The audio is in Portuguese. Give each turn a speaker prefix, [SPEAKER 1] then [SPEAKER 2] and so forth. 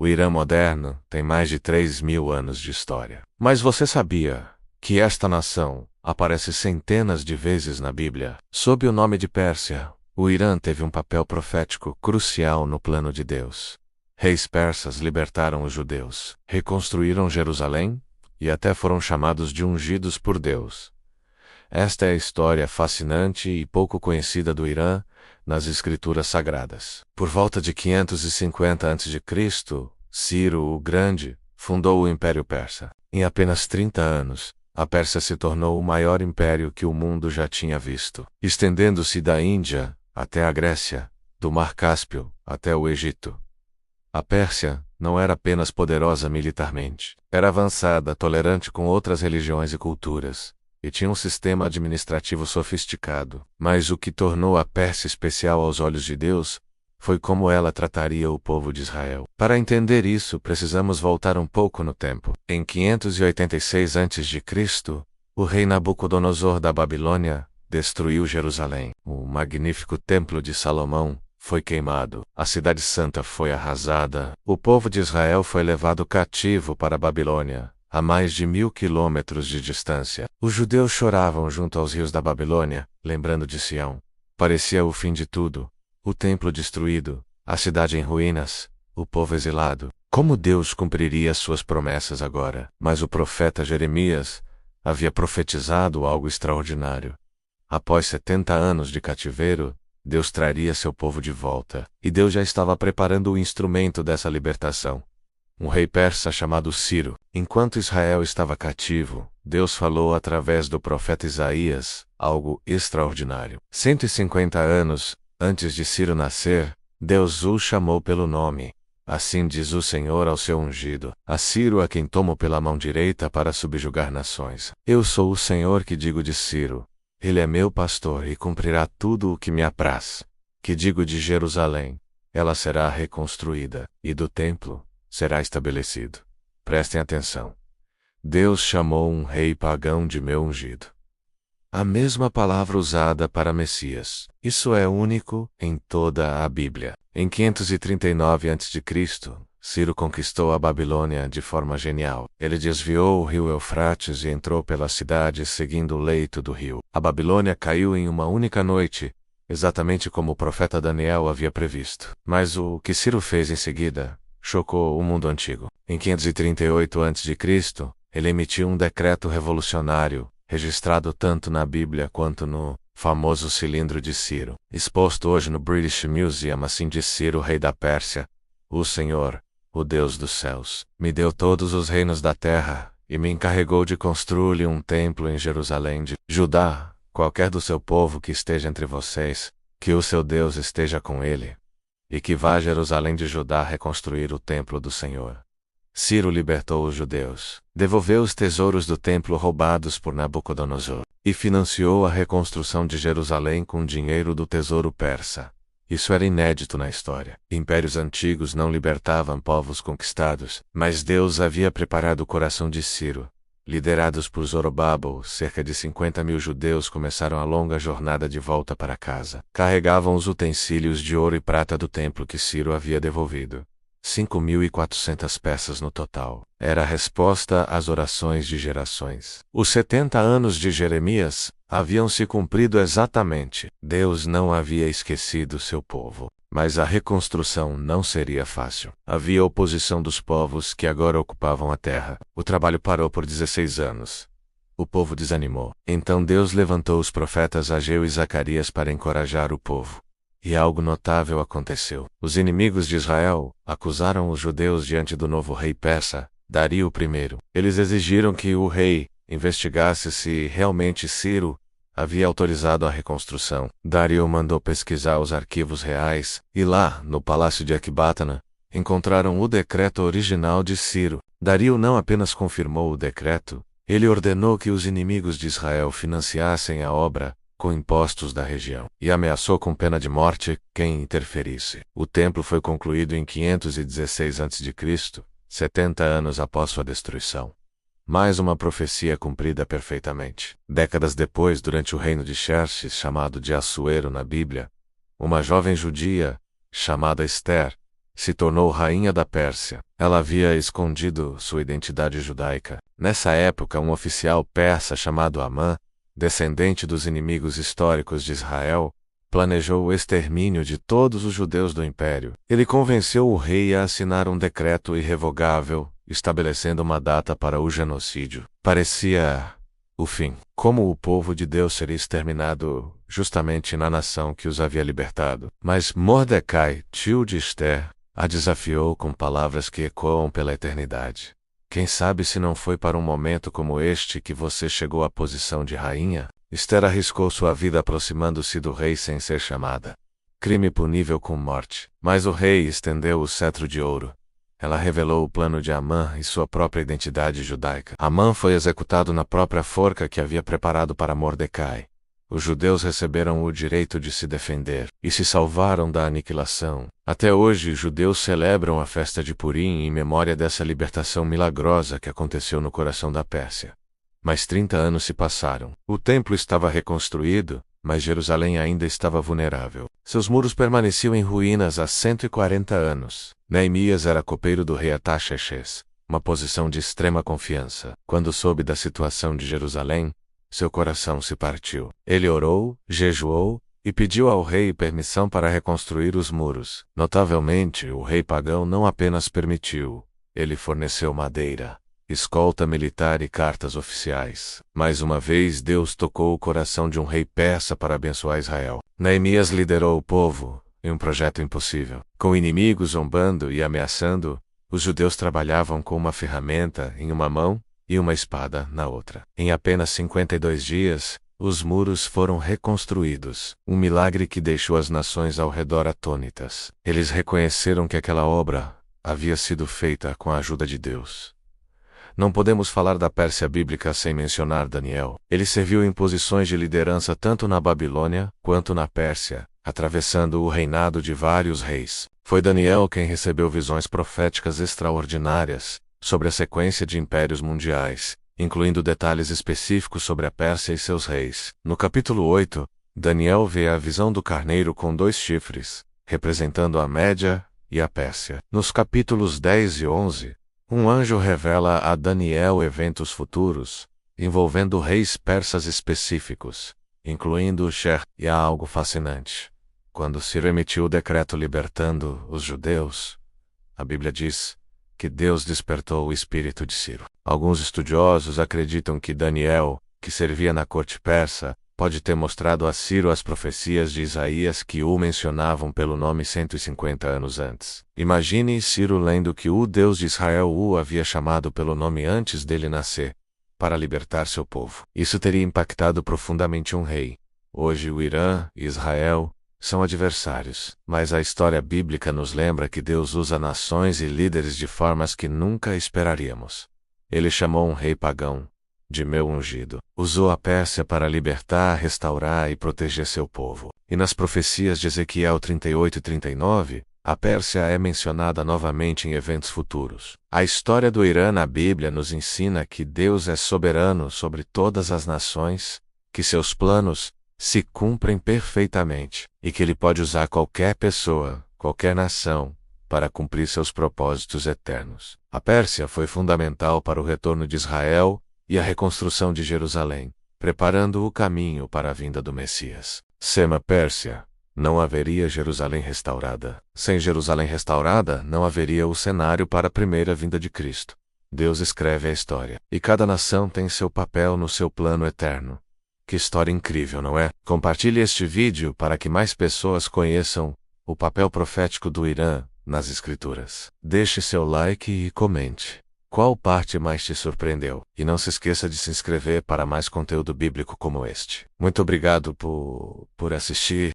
[SPEAKER 1] O Irã moderno tem mais de 3.000 anos de história. Mas você sabia que esta nação aparece centenas de vezes na Bíblia? Sob o nome de Pérsia, o Irã teve um papel profético crucial no plano de Deus. Reis persas libertaram os judeus, reconstruíram Jerusalém e até foram chamados de ungidos por Deus. Esta é a história fascinante e pouco conhecida do Irã nas escrituras sagradas. Por volta de 550 a.C., Ciro o Grande fundou o Império Persa. Em apenas 30 anos, a Pérsia se tornou o maior império que o mundo já tinha visto, estendendo-se da Índia até a Grécia, do Mar Cáspio até o Egito. A Pérsia não era apenas poderosa militarmente, era avançada, tolerante com outras religiões e culturas, e tinha um sistema administrativo sofisticado. Mas o que tornou a Pérsia especial aos olhos de Deus foi como ela trataria o povo de Israel. Para entender isso, precisamos voltar um pouco no tempo. Em 586 a.C., o rei Nabucodonosor da Babilônia destruiu Jerusalém. O magnífico Templo de Salomão foi queimado. A cidade santa foi arrasada. O povo de Israel foi levado cativo para a Babilônia, a mais de 1.000 quilômetros de distância. Os judeus choravam junto aos rios da Babilônia, lembrando de Sião. Parecia o fim de tudo. O templo destruído, a cidade em ruínas, o povo exilado. Como Deus cumpriria suas promessas agora? Mas o profeta Jeremias havia profetizado algo extraordinário. Após 70 anos de cativeiro, Deus traria seu povo de volta. E Deus já estava preparando o instrumento dessa libertação. Um rei persa chamado Ciro. Enquanto Israel estava cativo, Deus falou através do profeta Isaías algo extraordinário. 150 anos antes de Ciro nascer, Deus o chamou pelo nome. Assim diz o Senhor ao seu ungido, a Ciro, a quem tomo pela mão direita para subjugar nações. Eu sou o Senhor que digo de Ciro. Ele é meu pastor e cumprirá tudo o que me apraz. Que digo de Jerusalém, ela será reconstruída, e do templo será estabelecido. Prestem atenção. Deus chamou um rei pagão de meu ungido. A mesma palavra usada para Messias. Isso é único em toda a Bíblia. Em 539 a.C., Ciro conquistou a Babilônia de forma genial. Ele desviou o rio Eufrates e entrou pela cidade seguindo o leito do rio. A Babilônia caiu em uma única noite, exatamente como o profeta Daniel havia previsto. Mas o que Ciro fez em seguida chocou o mundo antigo. Em 538 a.C., ele emitiu um decreto revolucionário, registrado tanto na Bíblia quanto no famoso cilindro de Ciro, exposto hoje no British Museum. Assim diz Ciro, rei da Pérsia: o Senhor, o Deus dos céus, me deu todos os reinos da terra, e me encarregou de construir-lhe um templo em Jerusalém de Judá. Qualquer do seu povo que esteja entre vocês, que o seu Deus esteja com ele, e que vá a Jerusalém de Judá reconstruir o templo do Senhor. Ciro libertou os judeus, devolveu os tesouros do templo roubados por Nabucodonosor, e financiou a reconstrução de Jerusalém com dinheiro do tesouro persa. Isso era inédito na história. Impérios antigos não libertavam povos conquistados, mas Deus havia preparado o coração de Ciro. Liderados por Zorobabel, cerca de 50.000 judeus começaram a longa jornada de volta para casa. Carregavam os utensílios de ouro e prata do templo que Ciro havia devolvido. 5.400 peças no total. Era a resposta às orações de gerações. Os 70 anos de Jeremias haviam se cumprido exatamente. Deus não havia esquecido seu povo. Mas a reconstrução não seria fácil. Havia oposição dos povos que agora ocupavam a terra. O trabalho parou por 16 anos. O povo desanimou. Então Deus levantou os profetas Ageu e Zacarias para encorajar o povo. E algo notável aconteceu. Os inimigos de Israel acusaram os judeus diante do novo rei persa, Dario I. Eles exigiram que o rei investigasse se realmente Ciro havia autorizado a reconstrução. Dario mandou pesquisar os arquivos reais, e lá, no palácio de Ecbatana, encontraram o decreto original de Ciro. Dario não apenas confirmou o decreto, ele ordenou que os inimigos de Israel financiassem a obra com impostos da região, e ameaçou com pena de morte quem interferisse. O templo foi concluído em 516 a.C., 70 anos após sua destruição. Mais uma profecia cumprida perfeitamente. Décadas depois, durante o reino de Xerxes, chamado de Assuero na Bíblia, uma jovem judia, chamada Esther, se tornou rainha da Pérsia. Ela havia escondido sua identidade judaica. Nessa época, um oficial persa chamado Amã, descendente dos inimigos históricos de Israel, planejou o extermínio de todos os judeus do império. Ele convenceu o rei a assinar um decreto irrevogável, estabelecendo uma data para o genocídio. Parecia o fim. Como o povo de Deus seria exterminado justamente na nação que os havia libertado. Mas Mordecai, tio de Esther, a desafiou com palavras que ecoam pela eternidade. Quem sabe se não foi para um momento como este que você chegou à posição de rainha? Esther arriscou sua vida aproximando-se do rei sem ser chamada. Crime punível com morte. Mas o rei estendeu o cetro de ouro. Ela revelou o plano de Amã e sua própria identidade judaica. Amã foi executado na própria forca que havia preparado para Mordecai. Os judeus receberam o direito de se defender e se salvaram da aniquilação. Até hoje, judeus celebram a festa de Purim em memória dessa libertação milagrosa que aconteceu no coração da Pérsia. Mas 30 anos se passaram. O templo estava reconstruído, mas Jerusalém ainda estava vulnerável. Seus muros permaneciam em ruínas há 140 anos. Neemias era copeiro do rei Artaxerxes, uma posição de extrema confiança. Quando soube da situação de Jerusalém, seu coração se partiu. Ele orou, jejuou e pediu ao rei permissão para reconstruir os muros. Notavelmente, o rei pagão não apenas permitiu, ele forneceu madeira, escolta militar e cartas oficiais. Mais uma vez, Deus tocou o coração de um rei persa para abençoar Israel. Neemias liderou o povo em um projeto impossível. Com inimigos zombando e ameaçando, os judeus trabalhavam com uma ferramenta em uma mão e uma espada na outra. Em apenas 52 dias, os muros foram reconstruídos, um milagre que deixou as nações ao redor atônitas. Eles reconheceram que aquela obra havia sido feita com a ajuda de Deus. Não podemos falar da Pérsia bíblica sem mencionar Daniel. Ele serviu em posições de liderança tanto na Babilônia quanto na Pérsia, atravessando o reinado de vários reis. Foi Daniel quem recebeu visões proféticas extraordinárias sobre a sequência de impérios mundiais, incluindo detalhes específicos sobre a Pérsia e seus reis. No capítulo 8, Daniel vê a visão do carneiro com 2 chifres, representando a Média e a Pérsia. Nos capítulos 10 e 11, um anjo revela a Daniel eventos futuros, envolvendo reis persas específicos, incluindo Sher. E há algo fascinante. Quando Ciro emitiu o decreto libertando os judeus, a Bíblia diz que Deus despertou o espírito de Ciro. Alguns estudiosos acreditam que Daniel, que servia na corte persa, pode ter mostrado a Ciro as profecias de Isaías que o mencionavam pelo nome 150 anos antes. Imagine Ciro lendo que o Deus de Israel o havia chamado pelo nome antes dele nascer, para libertar seu povo. Isso teria impactado profundamente um rei. Hoje o Irã e Israel são adversários, mas a história bíblica nos lembra que Deus usa nações e líderes de formas que nunca esperaríamos. Ele chamou um rei pagão de meu ungido. Usou a Pérsia para libertar, restaurar e proteger seu povo. E nas profecias de Ezequiel 38 e 39, a Pérsia é mencionada novamente em eventos futuros. A história do Irã na Bíblia nos ensina que Deus é soberano sobre todas as nações, que seus planos se cumprem perfeitamente, e que Ele pode usar qualquer pessoa, qualquer nação, para cumprir seus propósitos eternos. A Pérsia foi fundamental para o retorno de Israel e a reconstrução de Jerusalém, preparando o caminho para a vinda do Messias. Sem a Pérsia, não haveria Jerusalém restaurada. Sem Jerusalém restaurada, não haveria o cenário para a primeira vinda de Cristo. Deus escreve a história, e cada nação tem seu papel no seu plano eterno. Que história incrível, não é? Compartilhe este vídeo para que mais pessoas conheçam o papel profético do Irã nas Escrituras. Deixe seu like e comente. Qual parte mais te surpreendeu? E não se esqueça de se inscrever para mais conteúdo bíblico como este. Muito obrigado por assistir.